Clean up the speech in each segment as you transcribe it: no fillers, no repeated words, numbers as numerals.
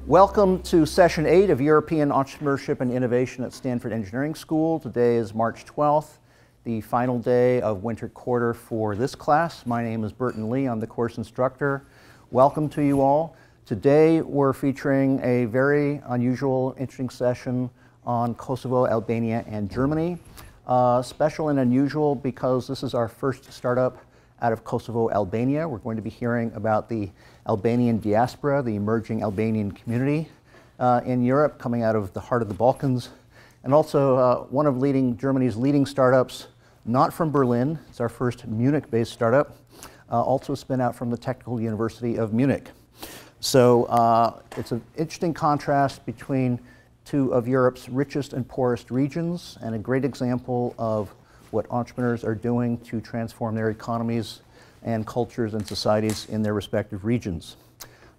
Welcome to Session 8 of European Entrepreneurship and Innovation at Stanford Engineering School. Today is March 12th, the final day of winter quarter for this class. My name is Burton Lee. I'm the course instructor. Welcome to you all. Today we're featuring a very unusual, interesting session on Kosovo, Albania, and Germany. Special and unusual because this is our first startup out of Kosovo, Albania. We're going to be hearing about the Albanian diaspora, the emerging Albanian community in Europe, coming out of the heart of the Balkans, and also one of Germany's leading startups, not from Berlin. It's our first Munich-based startup, also spin out from the Technical University of Munich. So it's an interesting contrast between two of Europe's richest and poorest regions, and a great example of what entrepreneurs are doing to transform their economies and cultures and societies in their respective regions.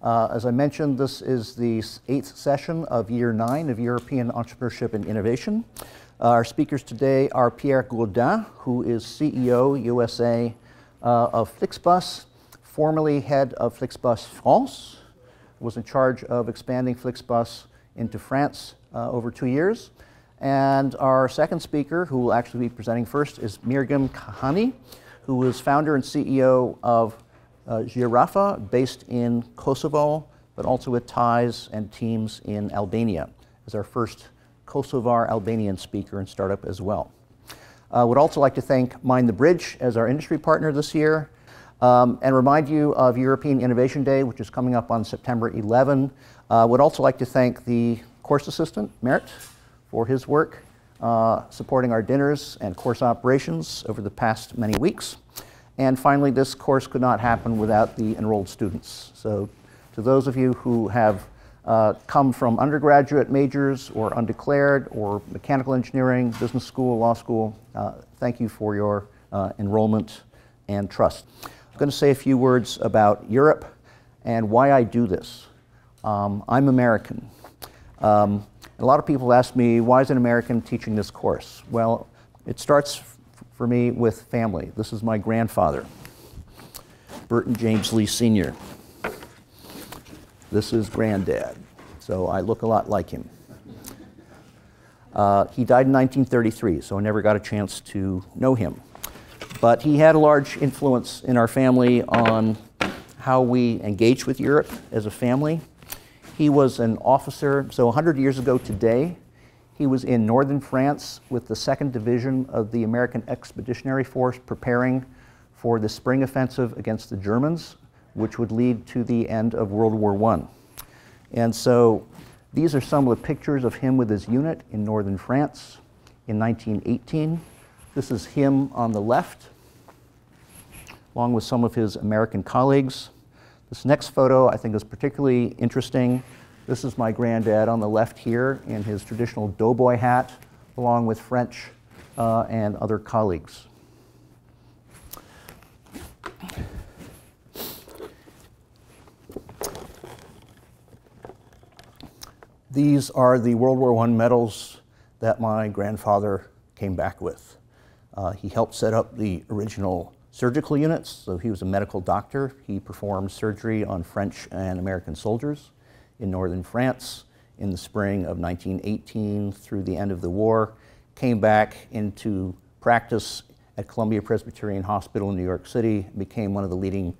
As I mentioned, this is the 8th session of Year 9 of European Entrepreneurship and Innovation. Our speakers today are Pierre Gourdain, who is CEO USA of FlixBus, formerly head of FlixBus France, was in charge of expanding FlixBus into France over 2 years. And our second speaker, who will actually be presenting first, is Mergim Cahani, who is founder and CEO of Gjirafa, based in Kosovo, but also with ties and teams in Albania, as our first Kosovar Albanian speaker and startup as well. I would also like to thank Mind the Bridge as our industry partner this year, and remind you of European Innovation Day, which is coming up on September 11. Would also like to thank the course assistant, Merit, for his work supporting our dinners and course operations over the past many weeks. And finally, this course could not happen without the enrolled students. So to those of you who have come from undergraduate majors or undeclared or mechanical engineering, business school, law school, thank you for your enrollment and trust. I'm going to say a few words about Europe and why I do this. I'm American. A lot of people ask me, why is an American teaching this course? Well, it starts for me with family. This is my grandfather, Burton James Lee Sr. This is Granddad, so I look a lot like him. He died in 1933, so I never got a chance to know him. But he had a large influence in our family on how we engage with Europe as a family. He was an officer, so 100 years ago today, he was in northern France with the 2nd Division of the American Expeditionary Force preparing for the spring offensive against the Germans, which would lead to the end of World War I. And so these are some of the pictures of him with his unit in northern France in 1918. This is him on the left, along with some of his American colleagues. This next photo I think is particularly interesting. This is my granddad on the left here in his traditional doughboy hat, along with French and other colleagues. These are the World War I medals that my grandfather came back with. He helped set up the original surgical units, so he was a medical doctor. He performed surgery on French and American soldiers in northern France in the spring of 1918 through the end of the war, came back into practice at Columbia Presbyterian Hospital in New York City, became one of the leading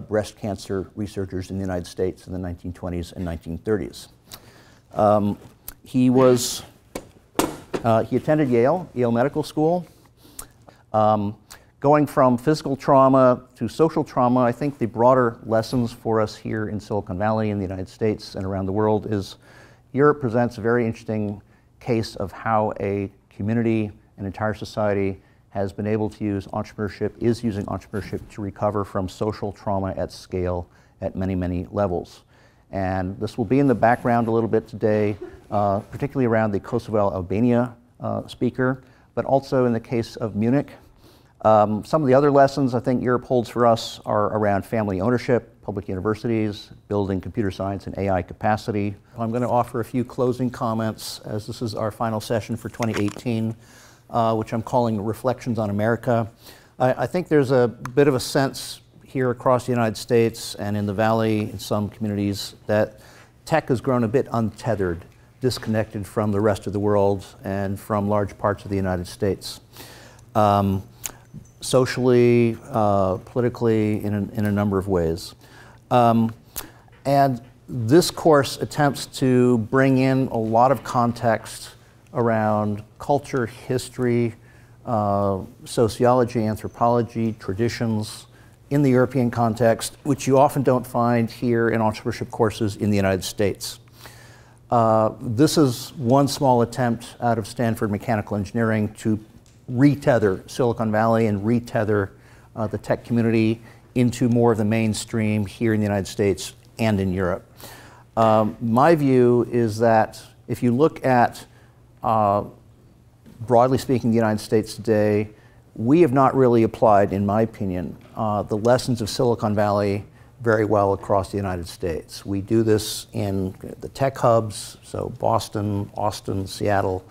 breast cancer researchers in the United States in the 1920s and 1930s. He attended Yale Medical School. Going from physical trauma to social trauma, I think the broader lessons for us here in Silicon Valley, in the United States, and around the world is Europe presents a very interesting case of how a community, an entire society, has been able to use entrepreneurship, is using entrepreneurship to recover from social trauma at scale at many, many levels. And this will be in the background a little bit today, particularly around the Kosovo, Albania speaker, but also in the case of Munich. Some of the other lessons I think Europe holds for us are around family ownership, public universities, building computer science and AI capacity. I'm going to offer a few closing comments as this is our final session for 2018, which I'm calling Reflections on America. I think there's a bit of a sense here across the United States and in the Valley, in some communities, that tech has grown a bit untethered, disconnected from the rest of the world and from large parts of the United States. Socially, politically, in a number of ways. And this course attempts to bring in a lot of context around culture, history, sociology, anthropology, traditions in the European context, which you often don't find here in entrepreneurship courses in the United States. This is one small attempt out of Stanford Mechanical Engineering to retether Silicon Valley and retether the tech community into more of the mainstream here in the United States and in Europe. My view is that if you look at, broadly speaking, the United States today, we have not really applied, in my opinion, the lessons of Silicon Valley very well across the United States. We do this in the tech hubs, so Boston, Austin, Seattle,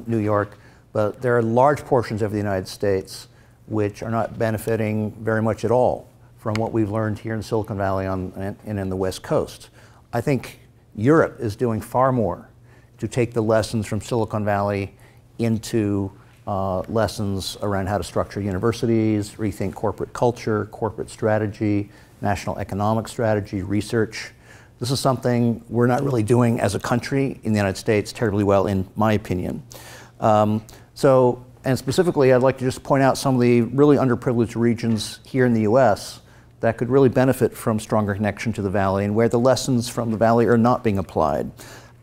New York, but there are large portions of the United States which are not benefiting very much at all from what we've learned here in Silicon Valley and in the West Coast. I think Europe is doing far more to take the lessons from Silicon Valley into lessons around how to structure universities, rethink corporate culture, corporate strategy, national economic strategy, research. This is something we're not really doing as a country in the United States terribly well, in my opinion. And specifically, I'd like to just point out some of the really underprivileged regions here in the US that could really benefit from stronger connection to the Valley and where the lessons from the Valley are not being applied.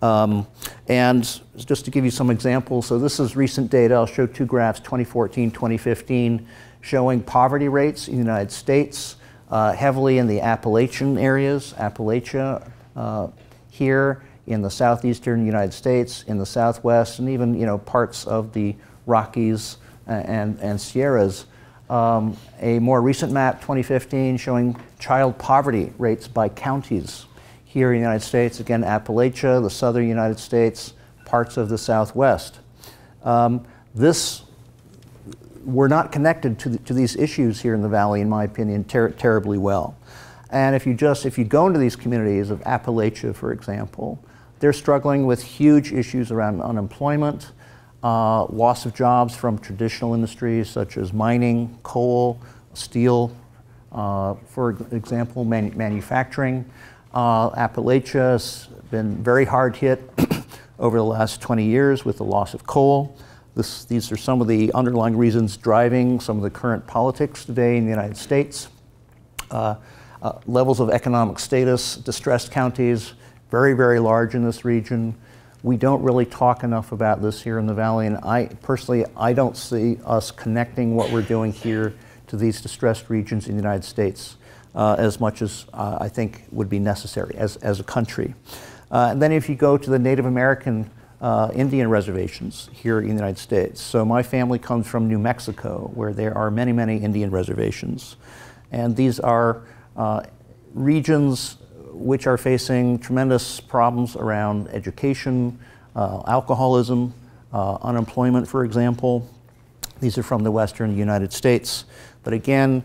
And just to give you some examples, so this is recent data. I'll show two graphs, 2014, 2015, showing poverty rates in the United States, heavily in the Appalachian areas, Appalachia here in the southeastern United States, in the Southwest, and even parts of the Rockies and Sierras. A more recent map, 2015, showing child poverty rates by counties here in the United States. Again, Appalachia, the southern United States, parts of the Southwest. We're not connected to these issues here in the Valley, in my opinion, terribly well. And if you go into these communities of Appalachia, for example, they're struggling with huge issues around unemployment, loss of jobs from traditional industries such as mining, coal, steel, for example, manufacturing. Appalachia has been very hard hit over the last 20 years with the loss of coal. These are some of the underlying reasons driving some of the current politics today in the United States. Levels of economic status, distressed counties, very, very large in this region. We don't really talk enough about this here in the Valley, and I don't see us connecting what we're doing here to these distressed regions in the United States as much as I think would be necessary as a country. And then if you go to the Native American Indian reservations here in the United States. So my family comes from New Mexico, where there are many, many Indian reservations. And these are regions which are facing tremendous problems around education, alcoholism, unemployment, for example. These are from the Western United States. But again,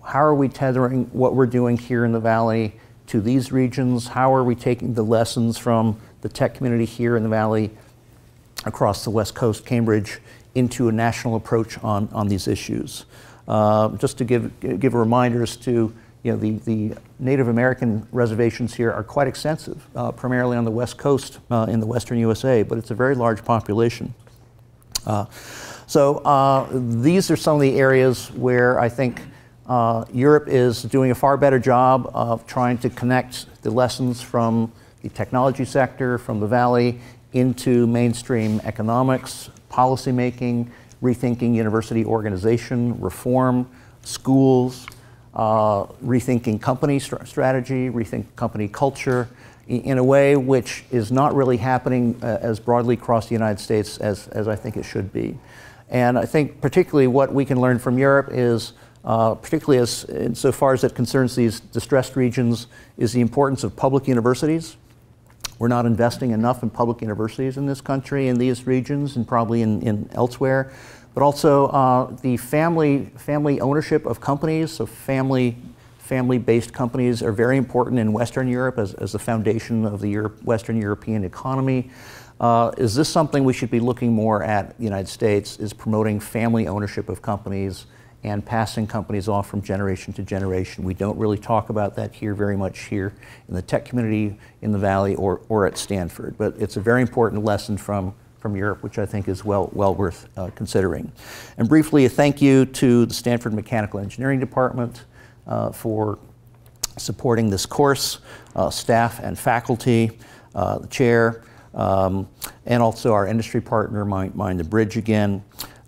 how are we tethering what we're doing here in the Valley to these regions? How are we taking the lessons from the tech community here in the Valley across the West Coast, Cambridge, into a national approach on these issues? Just to give reminders to the Native American reservations here are quite extensive, primarily on the West Coast in the Western USA, but it's a very large population. So these are some of the areas where I think Europe is doing a far better job of trying to connect the lessons from the technology sector, from the Valley, into mainstream economics, policymaking, rethinking university organization, reform, schools, rethinking company strategy, rethink company culture, in a way which is not really happening as broadly across the United States as I think it should be. And I think particularly what we can learn from Europe is, particularly insofar as it concerns these distressed regions, is the importance of public universities. We're not investing enough in public universities in this country, in these regions, and probably in elsewhere. But also the family ownership of companies, so family Family-based companies are very important in Western Europe as the foundation of the Western European economy. Is this something we should be looking more at the United States, is promoting family ownership of companies and passing companies off from generation to generation? We don't really talk about that here very much here in the tech community in the Valley or at Stanford, but it's a very important lesson from Europe, which I think is well worth considering. And briefly, a thank you to the Stanford Mechanical Engineering Department for supporting this course, staff and faculty, the chair, and also our industry partner, Mind the Bridge again.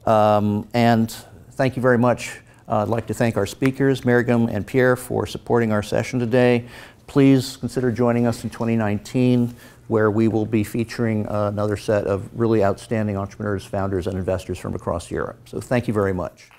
And thank you very much. I'd like to thank our speakers, Mergim and Pierre, for supporting our session today. Please consider joining us in 2019, where we will be featuring another set of really outstanding entrepreneurs, founders, and investors from across Europe. So thank you very much.